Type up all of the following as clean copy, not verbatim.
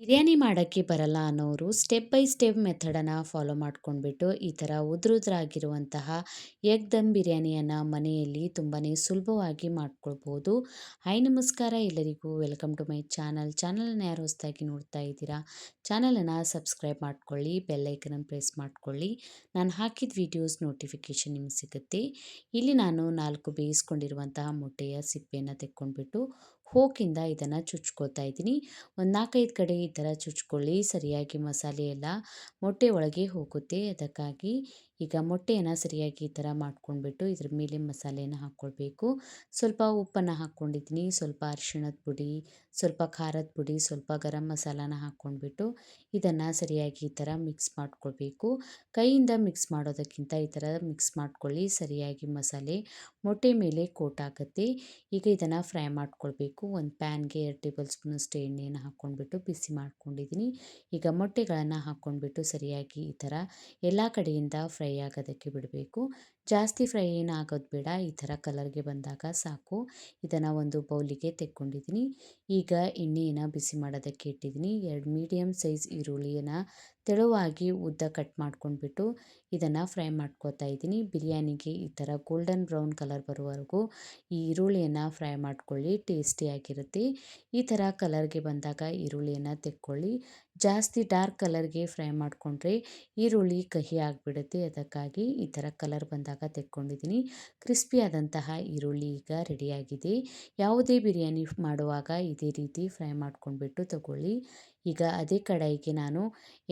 ಬಿರಿಯಾನಿ ಮಾಡೋಕ್ಕೆ ಬರಲ್ಲ ಅನ್ನೋರು ಸ್ಟೆಪ್ ಬೈ ಸ್ಟೆಪ್ ಮೆಥಡನ್ನು ಫಾಲೋ ಮಾಡ್ಕೊಂಡ್ಬಿಟ್ಟು ಈ ಥರ ಉದ್ರುದ್ರಾಗಿರುವಂತಹ ಎಗ್ ದಮ್ ಬಿರಿಯಾನಿಯನ್ನು ಮನೆಯಲ್ಲಿ ತುಂಬಾ ಸುಲಭವಾಗಿ ಮಾಡ್ಕೊಳ್ಬೋದು. ಹಾಯ್ ನಮಸ್ಕಾರ ಎಲ್ಲರಿಗೂ, ವೆಲ್ಕಮ್ ಟು ಮೈ ಚಾನಲನ್ನು ಯಾರು ಹೊಸದಾಗಿ ನೋಡ್ತಾ ಇದ್ದೀರಾ, ಚಾನಲನ್ನು ಸಬ್ಸ್ಕ್ರೈಬ್ ಮಾಡ್ಕೊಳ್ಳಿ, ಬೆಲ್ಲೈಕನನ್ನು ಪ್ರೆಸ್ ಮಾಡ್ಕೊಳ್ಳಿ. ನಾನು ಹಾಕಿದ ವೀಡಿಯೋಸ್ ನೋಟಿಫಿಕೇಷನ್ ನಿಮಗೆ ಸಿಗುತ್ತೆ. ಇಲ್ಲಿ ನಾನು 4 ಬೇಯಿಸ್ಕೊಂಡಿರುವಂತಹ ಮೊಟ್ಟೆಯ ಸಿಪ್ಪೆಯನ್ನು ತೆಕ್ಕೊಂಡ್ಬಿಟ್ಟು ಹೋಕಿಂದ ಇದನ್ನು ಚುಚ್ಕೋತಾ ಇದ್ದೀನಿ. ಒಂದು 4-5 ಕಡೆ ಈ ಥರ ಚುಚ್ಕೊಳ್ಳಿ, ಸರಿಯಾಗಿ ಮಸಾಲೆ ಎಲ್ಲ ಮೊಟ್ಟೆ ಒಳಗೆ ಹೋಗುತ್ತೆ. ಅದಕ್ಕಾಗಿ ಈಗ ಮೊಟ್ಟೆಯನ್ನು ಸರಿಯಾಗಿ ಈ ಥರ ಮಾಡ್ಕೊಂಡ್ಬಿಟ್ಟು ಇದ್ರ ಮೇಲೆ ಮಸಾಲೆಯನ್ನು ಹಾಕ್ಕೊಳ್ಬೇಕು. ಸ್ವಲ್ಪ ಉಪ್ಪನ್ನು ಹಾಕ್ಕೊಂಡಿದ್ದೀನಿ, ಸ್ವಲ್ಪ ಅರಿಶಿಣದ ಪುಡಿ, ಸ್ವಲ್ಪ ಖಾರದ ಪುಡಿ, ಸ್ವಲ್ಪ ಗರಂ ಮಸಾಲಾನ ಹಾಕ್ಕೊಂಡ್ಬಿಟ್ಟು ಇದನ್ನು ಸರಿಯಾಗಿ ಈ ಥರ ಮಿಕ್ಸ್ ಮಾಡ್ಕೊಳ್ಬೇಕು. ಕೈಯಿಂದ ಮಿಕ್ಸ್ ಮಾಡೋದಕ್ಕಿಂತ ಈ ಥರ ಮಿಕ್ಸ್ ಮಾಡ್ಕೊಳ್ಳಿ, ಸರಿಯಾಗಿ ಮಸಾಲೆ ಮೊಟ್ಟೆ ಮೇಲೆ ಕೋಟ್ ಆಗುತ್ತೆ. ಈಗ ಇದನ್ನು ಫ್ರೈ ಮಾಡ್ಕೊಳ್ಬೇಕು. ಒಂದು ಪ್ಯಾನ್ಗೆ 2 ಟೇಬಲ್ ಸ್ಪೂನಷ್ಟು ಎಣ್ಣೆಯನ್ನು ಹಾಕ್ಕೊಂಡ್ಬಿಟ್ಟು ಬಿಸಿ ಮಾಡ್ಕೊಂಡಿದ್ದೀನಿ. ಈಗ ಮೊಟ್ಟೆಗಳನ್ನು ಹಾಕ್ಕೊಂಡ್ಬಿಟ್ಟು ಸರಿಯಾಗಿ ಈ ಥರ ಎಲ್ಲ ಕಡೆಯಿಂದ ಫ್ರೈ ಆಗೋದಕ್ಕೆ ಬಿಡಬೇಕು. ಜಾಸ್ತಿ ಫ್ರೈ ಏನು ಆಗೋದು ಬೇಡ, ಈ ಥರ ಕಲರ್ಗೆ ಬಂದಾಗ ಸಾಕು. ಇದನ್ನು ಒಂದು ಬೌಲಿಗೆ ತೆಕ್ಕೊಂಡಿದ್ದೀನಿ. ಈಗ ಎಣ್ಣೆಯನ್ನು ಬಿಸಿ ಮಾಡೋದಕ್ಕೆ ಇಟ್ಟಿದ್ದೀನಿ. 2 ಮೀಡಿಯಮ್ ಸೈಜ್ ಈರುಳ್ಳಿಯನ್ನು ತೆಳುವಾಗಿ ಉದ್ದ ಕಟ್ ಮಾಡ್ಕೊಂಡ್ಬಿಟ್ಟು ಇದನ್ನು ಫ್ರೈ ಮಾಡ್ಕೊತಾ ಇದ್ದೀನಿ. ಬಿರಿಯಾನಿಗೆ ಈ ಥರ ಗೋಲ್ಡನ್ ಬ್ರೌನ್ ಕಲರ್ ಬರುವವರೆಗೂ ಈ ಈರುಳ್ಳಿಯನ್ನು ಫ್ರೈ ಮಾಡ್ಕೊಳ್ಳಿ, ಟೇಸ್ಟಿಯಾಗಿರುತ್ತೆ. ಈ ಥರ ಕಲರ್ಗೆ ಬಂದಾಗ ಈರುಳ್ಳಿಯನ್ನು ತೆಕ್ಕೊಳ್ಳಿ. ಜಾಸ್ತಿ ಡಾರ್ಕ್ ಕಲರ್ಗೆ ಫ್ರೈ ಮಾಡಿಕೊಂಡ್ರೆ ಈರುಳ್ಳಿ ಕಹಿ ಆಗಿಬಿಡುತ್ತೆ. ಅದಕ್ಕಾಗಿ ಈ ಥರ ಕಲರ್ ಬಂದಾಗ ತೆಕ್ಕೊಂಡಿದ್ದೀನಿ. ಕ್ರಿಸ್ಪಿಯಾದಂತಹ ಈರುಳ್ಳಿ ಈಗ ರೆಡಿಯಾಗಿದೆ. ಯಾವುದೇ ಬಿರಿಯಾನಿ ಮಾಡುವಾಗ ಇದೇ ರೀತಿ ಫ್ರೈ ಮಾಡ್ಕೊಂಡ್ಬಿಟ್ಟು ತಗೊಳ್ಳಿ. ಈಗ ಅದೇ ಕಡಾಯಿಗೆ ನಾನು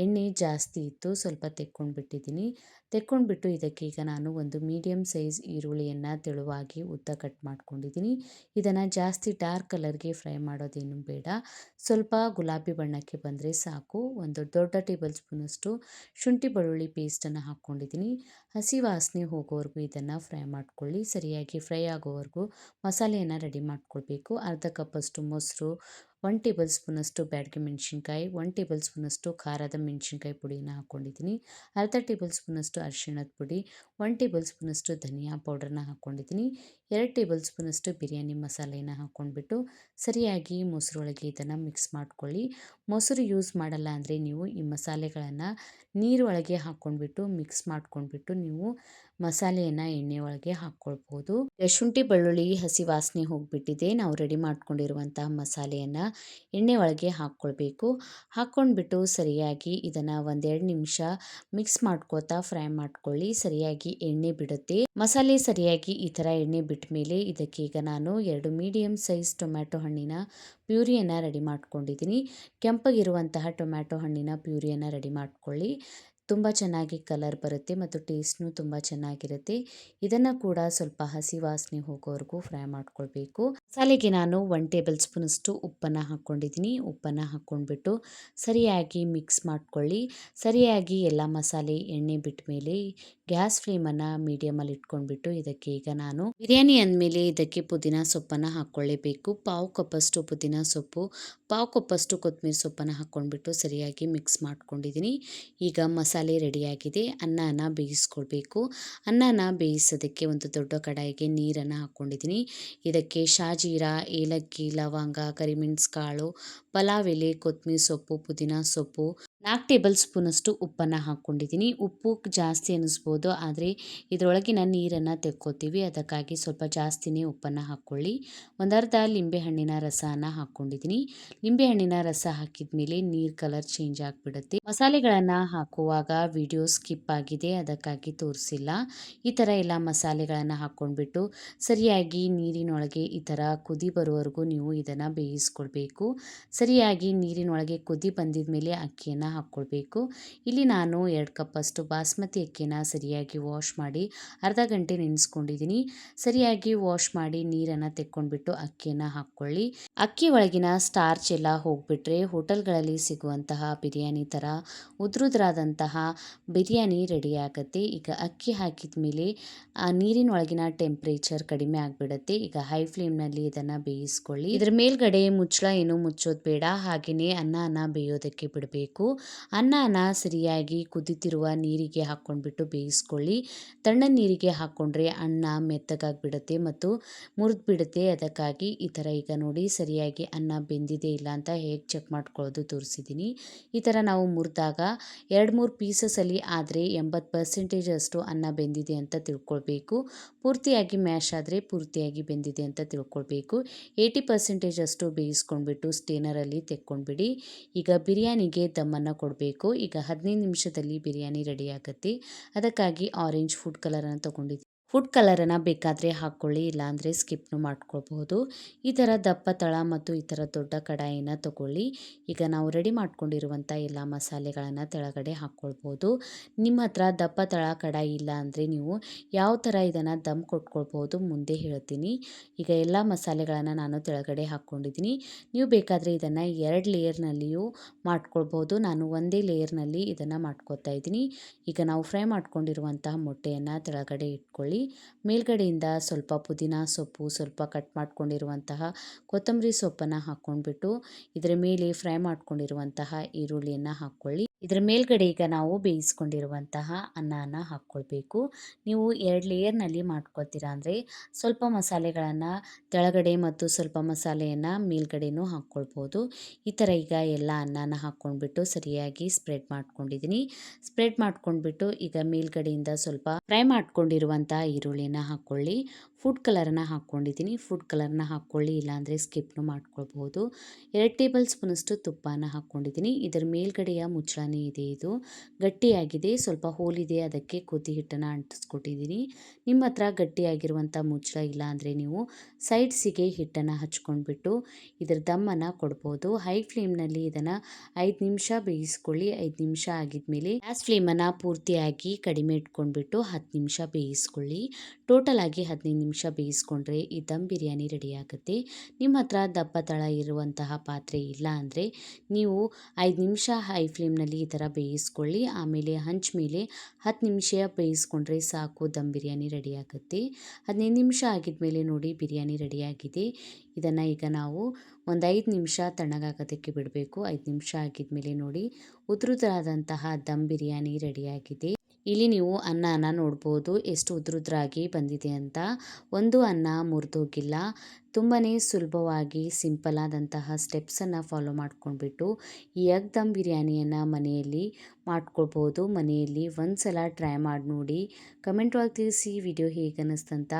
ಎಣ್ಣೆ ಜಾಸ್ತಿ ಇತ್ತು, ಸ್ವಲ್ಪ ತೆಕ್ಕೊಂಡ್ಬಿಟ್ಟಿದ್ದೀನಿ. ತೆಕ್ಕೊಂಡ್ಬಿಟ್ಟು ಇದಕ್ಕೆ ಈಗ ನಾನು ಒಂದು ಮೀಡಿಯಮ್ ಸೈಜ್ ಈರುಳ್ಳಿಯನ್ನು ತೆಳುವಾಗಿ ಉದ್ದ ಕಟ್ ಮಾಡ್ಕೊಂಡಿದ್ದೀನಿ. ಇದನ್ನು ಜಾಸ್ತಿ ಡಾರ್ಕ್ ಕಲರ್ಗೆ ಫ್ರೈ ಮಾಡೋದೇನು ಬೇಡ, ಸ್ವಲ್ಪ ಗುಲಾಬಿ ಬಣ್ಣಕ್ಕೆ ಬಂದರೆ ಸಾಕು. ಒಂದು ದೊಡ್ಡ ಟೇಬಲ್ ಸ್ಪೂನಷ್ಟು ಶುಂಠಿ ಬೆಳ್ಳುಳ್ಳಿ ಪೇಸ್ಟನ್ನು ಹಾಕ್ಕೊಂಡಿದ್ದೀನಿ. ಹಸಿ ವಾಸನೆ ಹೋಗೋವರೆಗೂ ಇದನ್ನು ಫ್ರೈ ಮಾಡ್ಕೊಳ್ಳಿ. ಸರಿಯಾಗಿ ಫ್ರೈ ಆಗೋವರೆಗೂ ಮಸಾಲೆಯನ್ನು ರೆಡಿ ಮಾಡ್ಕೊಳ್ಬೇಕು. ಅರ್ಧ ಕಪ್ಪಷ್ಟು ಮೊಸರು, 1 ಟೇಬಲ್ ಸ್ಪೂನಷ್ಟು ಬ್ಯಾಡಗಿ ಮೆಣಸಿನ್ಕಾಯಿ, 1 ಟೇಬಲ್ ಸ್ಪೂನಷ್ಟು ಖಾರದ ಮೆಣಸಿನ್ಕಾಯಿ ಪುಡಿನ ಹಾಕ್ಕೊಂಡಿದ್ದೀನಿ. ಅರ್ಧ ಟೇಬಲ್ ಸ್ಪೂನಷ್ಟು ಅರಿಶಿಣದ ಪುಡಿ, 1 ಟೇಬಲ್ ಸ್ಪೂನಷ್ಟು ಧನಿಯಾ ಪೌಡರ್ನ ಹಾಕ್ಕೊಂಡಿದ್ದೀನಿ. 2 ಟೇಬಲ್ ಸ್ಪೂನಷ್ಟು ಬಿರಿಯಾನಿ ಮಸಾಲೆನ ಹಾಕ್ಕೊಂಡ್ಬಿಟ್ಟು ಸರಿಯಾಗಿ ಮೊಸರೊಳಗೆ ಇದನ್ನು ಮಿಕ್ಸ್ ಮಾಡ್ಕೊಳ್ಳಿ. ಮೊಸರು ಯೂಸ್ ಮಾಡಲ್ಲ ಅಂದರೆ ನೀವು ಈ ಮಸಾಲೆಗಳನ್ನು ನೀರು ಒಳಗೆ ಹಾಕ್ಕೊಂಡ್ಬಿಟ್ಟು ಮಿಕ್ಸ್ ಮಾಡ್ಕೊಂಡ್ಬಿಟ್ಟು ನೀವು ಮಸಾಲೆಯನ್ನು ಎಣ್ಣೆ ಒಳಗೆ ಹಾಕ್ಕೊಳ್ಬೋದು. ಶುಂಠಿ ಬೆಳ್ಳುಳ್ಳಿ ಹಸಿ ವಾಸನೆ ಹೋಗಿಬಿಟ್ಟಿದೆ. ನಾವು ರೆಡಿ ಮಾಡ್ಕೊಂಡಿರುವಂತಹ ಮಸಾಲೆಯನ್ನು ಎಣ್ಣೆ ಒಳಗೆ ಹಾಕ್ಕೊಳ್ಬೇಕು. ಹಾಕ್ಕೊಂಡ್ಬಿಟ್ಟು ಸರಿಯಾಗಿ ಇದನ್ನು 1-2 ನಿಮಿಷ ಮಿಕ್ಸ್ ಮಾಡ್ಕೋತಾ ಫ್ರೈ ಮಾಡ್ಕೊಳ್ಳಿ. ಸರಿಯಾಗಿ ಎಣ್ಣೆ ಬಿಡುತ್ತೆ. ಮಸಾಲೆ ಸರಿಯಾಗಿ ಈ ಥರ ಎಣ್ಣೆ ಬಿಟ್ಟ ಮೇಲೆ ಇದಕ್ಕೆ ಈಗ ನಾನು 2 ಮೀಡಿಯಮ್ ಸೈಜ್ ಟೊಮ್ಯಾಟೊ ಹಣ್ಣಿನ ಪ್ಯೂರಿಯನ್ನು ರೆಡಿ ಮಾಡ್ಕೊಂಡಿದ್ದೀನಿ. ಕೆಂಪಗಿರುವಂತಹ ಟೊಮ್ಯಾಟೊ ಹಣ್ಣಿನ ಪ್ಯೂರಿಯನ್ನು ರೆಡಿ ಮಾಡ್ಕೊಳ್ಳಿ. ತುಂಬ ಚೆನ್ನಾಗಿ ಕಲರ್ ಬರುತ್ತೆ ಮತ್ತು ಟೇಸ್ಟ್ನೂ ತುಂಬ ಚೆನ್ನಾಗಿರುತ್ತೆ. ಇದನ್ನು ಕೂಡ ಸ್ವಲ್ಪ ಹಸಿ ವಾಸನೆ ಹೋಗೋವರೆಗೂ ಫ್ರೈ ಮಾಡ್ಕೊಳ್ಬೇಕು. ಮಸಾಲೆಗೆ ನಾನು 1 ಟೇಬಲ್ ಸ್ಪೂನಷ್ಟು ಉಪ್ಪನ್ನು ಹಾಕ್ಕೊಂಡಿದ್ದೀನಿ. ಉಪ್ಪನ್ನು ಹಾಕ್ಕೊಂಡ್ಬಿಟ್ಟು ಸರಿಯಾಗಿ ಮಿಕ್ಸ್ ಮಾಡ್ಕೊಳ್ಳಿ. ಸರಿಯಾಗಿ ಎಲ್ಲ ಮಸಾಲೆ ಎಣ್ಣೆ ಬಿಟ್ಟ ಮೇಲೆ ಗ್ಯಾಸ್ ಫ್ಲೇಮನ್ನು ಮೀಡಿಯಮಲ್ಲಿ ಇಟ್ಕೊಂಡ್ಬಿಟ್ಟು ಇದಕ್ಕೆ ಈಗ ನಾನು ಬಿರಿಯಾನಿ ಅಂದಮೇಲೆ ಇದಕ್ಕೆ ಪುದೀನ ಸೊಪ್ಪನ್ನು ಹಾಕ್ಕೊಳ್ಳೇಬೇಕು. ಪಾವು ಕಪ್ಪಷ್ಟು ಪುದೀನ ಸೊಪ್ಪು, ಪಾವು ಕಪ್ಪಷ್ಟು ಕೊತ್ತಂಬರಿ ಸೊಪ್ಪನ್ನು ಹಾಕ್ಕೊಂಡ್ಬಿಟ್ಟು ಸರಿಯಾಗಿ ಮಿಕ್ಸ್ ಮಾಡ್ಕೊಂಡಿದ್ದೀನಿ. ಈಗ ಮಸಾಲೆ ರೆಡಿಯಾಗಿದೆ. ಅನ್ನನ ಬೇಯಿಸ್ಕೊಳ್ಬೇಕು. ಅನ್ನನ ಬೇಯಿಸೋದಕ್ಕೆ ಒಂದು ದೊಡ್ಡ ಕಡಾಯಿಗೆ ನೀರನ್ನು ಹಾಕ್ಕೊಂಡಿದ್ದೀನಿ. ಇದಕ್ಕೆ ಶಾಜೀರಾ, ಏಲಕ್ಕಿ, ಲವಂಗ, ಕರಿಮೆಣಸು ಕಾಳು, ಪಲಾವ್ ಎಲೆ, ಕೊತ್ತಂಬರಿ ಸೊಪ್ಪು, ಪುದೀನ ಸೊಪ್ಪು, 4 ಟೇಬಲ್ ಸ್ಪೂನಷ್ಟು ಉಪ್ಪನ್ನು ಹಾಕ್ಕೊಂಡಿದ್ದೀನಿ. ಉಪ್ಪು ಜಾಸ್ತಿ ಅನ್ನಿಸ್ಬೋದು, ಆದರೆ ಇದರೊಳಗಿನ ನೀರನ್ನು ತೆಕ್ಕೋತೀವಿ, ಅದಕ್ಕಾಗಿ ಸ್ವಲ್ಪ ಜಾಸ್ತಿನೇ ಉಪ್ಪನ್ನು ಹಾಕ್ಕೊಳ್ಳಿ. ಒಂದರ್ಧ ಲಿಂಬೆಹಣ್ಣಿನ ರಸನ ಹಾಕ್ಕೊಂಡಿದ್ದೀನಿ. ಲಿಂಬೆಹಣ್ಣಿನ ರಸ ಹಾಕಿದ ಮೇಲೆ ನೀರು ಕಲರ್ ಚೇಂಜ್ ಆಗಿಬಿಡುತ್ತೆ. ಮಸಾಲೆಗಳನ್ನು ಹಾಕುವಾಗ ವಿಡಿಯೋ ಸ್ಕಿಪ್ ಆಗಿದೆ, ಅದಕ್ಕಾಗಿ ತೋರಿಸಿಲ್ಲ. ಈ ಥರ ಎಲ್ಲ ಮಸಾಲೆಗಳನ್ನು ಹಾಕ್ಕೊಂಡ್ಬಿಟ್ಟು ಸರಿಯಾಗಿ ನೀರಿನೊಳಗೆ ಈ ಥರ ಕುದಿ ಬರುವವರೆಗೂ ನೀವು ಇದನ್ನು ಬೇಯಿಸ್ಕೊಳ್ಬೇಕು. ಸರಿಯಾಗಿ ನೀರಿನೊಳಗೆ ಕುದಿ ಬಂದಿದ ಮೇಲೆ ಅಕ್ಕಿಯನ್ನು ಹಾಕ್ಕೊಳ್ಬೇಕು. ಇಲ್ಲಿ ನಾನು 2 ಕಪ್ಪಷ್ಟು ಬಾಸ್ಮತಿ ಅಕ್ಕಿನ ಸರಿಯಾಗಿ ವಾಶ್ ಮಾಡಿ ಅರ್ಧ ಗಂಟೆ ನೆನೆಸ್ಕೊಂಡಿದ್ದೀನಿ. ಸರಿಯಾಗಿ ವಾಶ್ ಮಾಡಿ ನೀರನ್ನು ತೆಕ್ಕೊಂಡ್ಬಿಟ್ಟು ಅಕ್ಕಿಯನ್ನು ಹಾಕ್ಕೊಳ್ಳಿ. ಅಕ್ಕಿ ಒಳಗಿನ ಸ್ಟಾರ್ಚ್ ಎಲ್ಲ ಹೋಗ್ಬಿಟ್ರೆ ಹೋಟೆಲ್ಗಳಲ್ಲಿ ಸಿಗುವಂತಹ ಬಿರಿಯಾನಿ ಥರ ಉದ್ರುದ್ರಾದಂತಹ ಬಿರಿಯಾನಿ ರೆಡಿ ಆಗುತ್ತೆ. ಈಗ ಅಕ್ಕಿ ಹಾಕಿದ ಮೇಲೆ ಆ ನೀರಿನ ಒಳಗಿನ ಟೆಂಪ್ರೇಚರ್ ಕಡಿಮೆ ಆಗಿಬಿಡುತ್ತೆ. ಈಗ ಹೈ ಫ್ಲೇಮ್ನಲ್ಲಿ ಇದನ್ನು ಬೇಯಿಸ್ಕೊಳ್ಳಿ. ಇದ್ರ ಮೇಲ್ಗಡೆ ಮುಚ್ಚಳ ಏನು ಮುಚ್ಚೋದು ಬೇಡ, ಹಾಗೆಯೇ ಅನ್ನನ ಬೇಯೋದಕ್ಕೆ ಬಿಡಬೇಕು. ಅನ್ನನ ಸರಿಯಾಗಿ ಕುದೀತಿರುವ ನೀರಿಗೆ ಹಾಕ್ಕೊಂಡ್ಬಿಟ್ಟು ಬೇಯಿಸ್ಕೊಳ್ಳಿ. ತಣ್ಣನೆ ನೀರಿಗೆ ಹಾಕ್ಕೊಂಡ್ರೆ ಅನ್ನ ಮೆತ್ತಗಾಗಿಬಿಡುತ್ತೆ ಮತ್ತು ಮುರಿದ್ಬಿಡುತ್ತೆ. ಅದಕ್ಕಾಗಿ ಈ ಥರ ಈಗ ನೋಡಿ ಸರಿಯಾಗಿ ಅನ್ನ ಬೆಂದಿದೆ ಇಲ್ಲ ಅಂತ ಹೇಗೆ ಚೆಕ್ ಮಾಡ್ಕೊಳ್ಳೋದು ತೋರಿಸಿದ್ದೀನಿ. ಈ ಥರ ನಾವು ಮುರಿದಾಗ 2-3 ಪೀಸಸಲ್ಲಿ ಆದರೆ 80% ಅಷ್ಟು ಅನ್ನ ಬೆಂದಿದೆ ಅಂತ ತಿಳ್ಕೊಳ್ಬೇಕು. ಪೂರ್ತಿಯಾಗಿ ಮ್ಯಾಶ್ ಆದರೆ ಪೂರ್ತಿಯಾಗಿ ಬೆಂದಿದೆ ಅಂತ ತಿಳ್ಕೊಳ್ಬೇಕು. 80% ಅಷ್ಟು ಬೇಯಿಸ್ಕೊಂಡ್ಬಿಟ್ಟು ಸ್ಟೇನರಲ್ಲಿ ತೆಕ್ಕೊಂಡ್ಬಿಡಿ. ಈಗ ಬಿರಿಯಾನಿಗೆ ದಮ್ಮನ್ನು ಕೊಡಬೇಕು. ಈಗ 15 ನಿಮಿಷದಲ್ಲಿ ಬಿರಿಯಾನಿ ರೆಡಿ ಆಗುತ್ತೆ. ಅದಕ್ಕಾಗಿ ಆರೆಂಜ್ ಫುಡ್ ಕಲರನ್ನು ತೊಗೊಂಡಿದ್ದೀನಿ. ಫುಡ್ ಕಲರನ್ನು ಬೇಕಾದರೆ ಹಾಕ್ಕೊಳ್ಳಿ, ಇಲ್ಲಾಂದರೆ ಸ್ಕಿಪ್ನು ಮಾಡ್ಕೊಳ್ಬಹುದು. ಈ ಥರ ದಪ್ಪ ತಳ ಮತ್ತು ಈ ಥರ ದೊಡ್ಡ ಕಡಾಯಿನ ತಗೊಳ್ಳಿ. ಈಗ ನಾವು ರೆಡಿ ಮಾಡ್ಕೊಂಡಿರುವಂಥ ಎಲ್ಲ ಮಸಾಲೆಗಳನ್ನು ಕೆಳಗಡೆ ಹಾಕ್ಕೊಳ್ಬೋದು. ನಿಮ್ಮ ಹತ್ರ ದಪ್ಪ ತಳ ಕಡಾಯಿ ಇಲ್ಲ ಅಂದರೆ ನೀವು ಯಾವ ಥರ ಇದನ್ನು ದಮ್ ಕೊಟ್ಕೊಳ್ಬೋದು ಮುಂದೆ ಹೇಳ್ತೀನಿ. ಈಗ ಎಲ್ಲ ಮಸಾಲೆಗಳನ್ನು ನಾನು ಕೆಳಗಡೆ ಹಾಕ್ಕೊಂಡಿದ್ದೀನಿ. ನೀವು ಬೇಕಾದರೆ ಇದನ್ನು 2 ಲೇಯರ್ನಲ್ಲಿಯೂ ಮಾಡ್ಕೊಳ್ಬೋದು. ನಾನು ಒಂದೇ ಲೇಯರ್ನಲ್ಲಿ ಇದನ್ನು ಮಾಡ್ಕೊತಾ ಇದ್ದೀನಿ. ಈಗ ನಾವು ಫ್ರೈ ಮಾಡ್ಕೊಂಡಿರುವಂತಹ ಮೊಟ್ಟೆಯನ್ನು ಕೆಳಗಡೆ ಇಟ್ಕೊಳ್ಳಿ. ಮೇಲ್ಗಡೆಯಿಂದ ಸ್ವಲ್ಪ ಪುದೀನ ಸೊಪ್ಪು, ಸ್ವಲ್ಪ ಕಟ್ ಮಾಡ್ಕೊಂಡಿರುವಂತಹ ಕೊತ್ತಂಬರಿ ಸೊಪ್ಪನ್ನು ಹಾಕ್ಕೊಂಡ್ಬಿಟ್ಟು ಇದರ ಮೇಲೆ ಫ್ರೈ ಮಾಡ್ಕೊಂಡಿರುವಂತಹ ಈರುಳ್ಳಿಯನ್ನು ಹಾಕ್ಕೊಳ್ಳಿ. ಇದರ ಮೇಲ್ಗಡೆ ಈಗ ನಾವು ಬೇಯಿಸ್ಕೊಂಡಿರುವಂತಹ ಅನ್ನನ ಹಾಕ್ಕೊಳ್ಬೇಕು. ನೀವು 2 ಲೇಯರ್ನಲ್ಲಿ ಮಾಡ್ಕೊಳ್ತೀರಾ ಅಂದರೆ ಸ್ವಲ್ಪ ಮಸಾಲೆಗಳನ್ನು ಕೆಳಗಡೆ ಮತ್ತು ಸ್ವಲ್ಪ ಮಸಾಲೆಯನ್ನು ಮೇಲ್ಗಡೆನೂ ಹಾಕ್ಕೊಳ್ಬೋದು. ಈ ಥರ ಈಗ ಎಲ್ಲ ಅನ್ನನ ಹಾಕ್ಕೊಂಡ್ಬಿಟ್ಟು ಸರಿಯಾಗಿ ಸ್ಪ್ರೆಡ್ ಮಾಡ್ಕೊಂಡಿದ್ದೀನಿ. ಸ್ಪ್ರೆಡ್ ಮಾಡ್ಕೊಂಡ್ಬಿಟ್ಟು ಈಗ ಮೇಲ್ಗಡೆಯಿಂದ ಸ್ವಲ್ಪ ಫ್ರೈ ಮಾಡ್ಕೊಂಡಿರುವಂಥ ಈರುಳ್ಳಿನ ಹಾಕ್ಕೊಳ್ಳಿ. ಫುಡ್ ಕಲರನ್ನು ಹಾಕ್ಕೊಂಡಿದ್ದೀನಿ. ಫುಡ್ ಕಲರ್ನ ಹಾಕ್ಕೊಳ್ಳಿ, ಇಲ್ಲಾಂದರೆ ಸ್ಕಿಪ್ನು ಮಾಡ್ಕೊಳ್ಬೋದು. 2 ಟೇಬಲ್ ಸ್ಪೂನಷ್ಟು ತುಪ್ಪನ ಹಾಕ್ಕೊಂಡಿದ್ದೀನಿ. ಇದರ ಮೇಲ್ಗಡೆಯ ಮುಚ್ಚಳನೇ ಇದೆ, ಇದು ಗಟ್ಟಿಯಾಗಿದೆ, ಸ್ವಲ್ಪ ಹೋಲಿದೆ, ಅದಕ್ಕೆ ಗೋಧಿ ಹಿಟ್ಟನ್ನು ಅಂಟಿಸ್ಕೊಟ್ಟಿದ್ದೀನಿ. ನಿಮ್ಮ ಹತ್ರ ಗಟ್ಟಿಯಾಗಿರುವಂಥ ಮುಚ್ಚಳ ಇಲ್ಲ ಅಂದರೆ ನೀವು ಸೈಡ್ಸಿಗೆ ಹಿಟ್ಟನ್ನು ಹಚ್ಕೊಂಡ್ಬಿಟ್ಟು ಇದರ ದಮ್ಮನ್ನು ಕೊಡ್ಬೋದು. ಹೈ ಫ್ಲೇಮ್ನಲ್ಲಿ ಇದನ್ನು 5 ನಿಮಿಷ ಬೇಯಿಸ್ಕೊಳ್ಳಿ. 5 ನಿಮಿಷ ಆಗಿದ್ಮೇಲೆ ಗ್ಯಾಸ್ ಫ್ಲೇಮನ್ನು ಪೂರ್ತಿಯಾಗಿ ಕಡಿಮೆ ಇಟ್ಕೊಂಡ್ಬಿಟ್ಟು 10 ನಿಮಿಷ ಬೇಯಿಸ್ಕೊಳ್ಳಿ. ಟೋಟಲ್ ಆಗಿ 15 ನಿಮಿಷ ಬೇಯಿಸ್ಕೊಂಡ್ರೆ ಈ ದಮ್ ಬಿರಿಯಾನಿ ರೆಡಿ ಆಗುತ್ತೆ. ನಿಮ್ಮ ಹತ್ರ ದಪ್ಪ ತಳ ಇರುವಂತಹ ಪಾತ್ರೆ ಇಲ್ಲ ಅಂದರೆ ನೀವು 5 ನಿಮಿಷ ಹೈ ಫ್ಲೇಮ್ನಲ್ಲಿ ಈ ಥರ ಬೇಯಿಸ್ಕೊಳ್ಳಿ. ಆಮೇಲೆ ಹಂಚ್ ಮೇಲೆ 10 ನಿಮಿಷ ಬೇಯಿಸ್ಕೊಂಡ್ರೆ ಸಾಕು, ದಮ್ ಬಿರಿಯಾನಿ ರೆಡಿ ಆಗುತ್ತೆ. 15 ನಿಮಿಷ ಆಗಿದ್ಮೇಲೆ ನೋಡಿ ಬಿರಿಯಾನಿ ರೆಡಿಯಾಗಿದೆ. ಇದನ್ನು ಈಗ ನಾವು ಒಂದು 5 ನಿಮಿಷ ತಣ್ಣಗಾಗೋದಕ್ಕೆ ಬಿಡಬೇಕು. 5 ನಿಮಿಷ ಆಗಿದ್ಮೇಲೆ ನೋಡಿ ಉದುರುದಾದಂತಹ ದಮ್ ಬಿರಿಯಾನಿ ರೆಡಿಯಾಗಿದೆ. ಇಲ್ಲಿ ನೀವು ಅನ್ನನ ನೋಡ್ಬೋದು ಎಷ್ಟು ಉದುರುದ್ರಾಗಿ ಬಂದಿದೆ ಅಂತ. ಒಂದು ಅನ್ನ ಮುರಿದೋಗಿಲ್ಲ. ತುಂಬಾ ಸುಲಭವಾಗಿ ಸಿಂಪಲ್ ಆದಂತಹ ಸ್ಟೆಪ್ಸನ್ನು ಫಾಲೋ ಮಾಡ್ಕೊಂಡ್ಬಿಟ್ಟು ಈ ಎಗ್ ದಮ್ ಬಿರಿಯಾನಿಯನ್ನು ಮನೆಯಲ್ಲಿ ಮಾಡ್ಕೊಳ್ಬೋದು. ಮನೆಯಲ್ಲಿ ಒಂದು ಸಲ ಟ್ರೈ ಮಾಡಿ ನೋಡಿ. ಕಮೆಂಟ್ ಒಳಗೆ ತಿಳಿಸಿ ವಿಡಿಯೋ ಹೇಗೆ ಅನ್ನಿಸ್ತಂತ.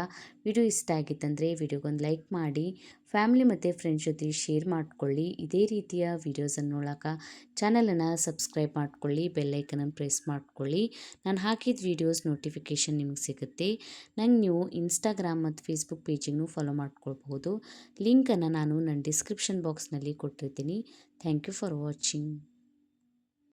ವಿಡಿಯೋ ಇಷ್ಟ ಆಗಿತ್ತಂದರೆ ವಿಡಿಯೋಗೊಂದು ಲೈಕ್ ಮಾಡಿ, ಫ್ಯಾಮಿಲಿ ಮತ್ತು ಫ್ರೆಂಡ್ಸ್ ಜೊತೆ ಶೇರ್ ಮಾಡ್ಕೊಳ್ಳಿ. ಇದೇ ರೀತಿಯ ವಿಡಿಯೋಸನ್ನು ನೋಡೋಕೆ ಚಾನಲನ್ನು ಸಬ್ಸ್ಕ್ರೈಬ್ ಮಾಡ್ಕೊಳ್ಳಿ, ಬೆಲ್ಲೈಕನನ್ನು ಪ್ರೆಸ್ ಮಾಡ್ಕೊಳ್ಳಿ. ನಾನು ಹಾಕಿದ ವೀಡಿಯೋಸ್ ನೋಟಿಫಿಕೇಷನ್ ನಿಮಗೆ ಸಿಗುತ್ತೆ. ನಂಗೆ ನೀವು ಇನ್ಸ್ಟಾಗ್ರಾಮ್ ಮತ್ತು ಫೇಸ್ಬುಕ್ ಪೇಜಿಗೂ ಫಾಲೋ ಮಾಡ್ಕೊಳ್ಬಹುದು. ಲಿಂಕನ್ನು ನಾನು ನನ್ನ ಡಿಸ್ಕ್ರಿಪ್ಷನ್ ಬಾಕ್ಸ್ನಲ್ಲಿ ಕೊಟ್ಟಿರ್ತೀನಿ. Thank you for watching.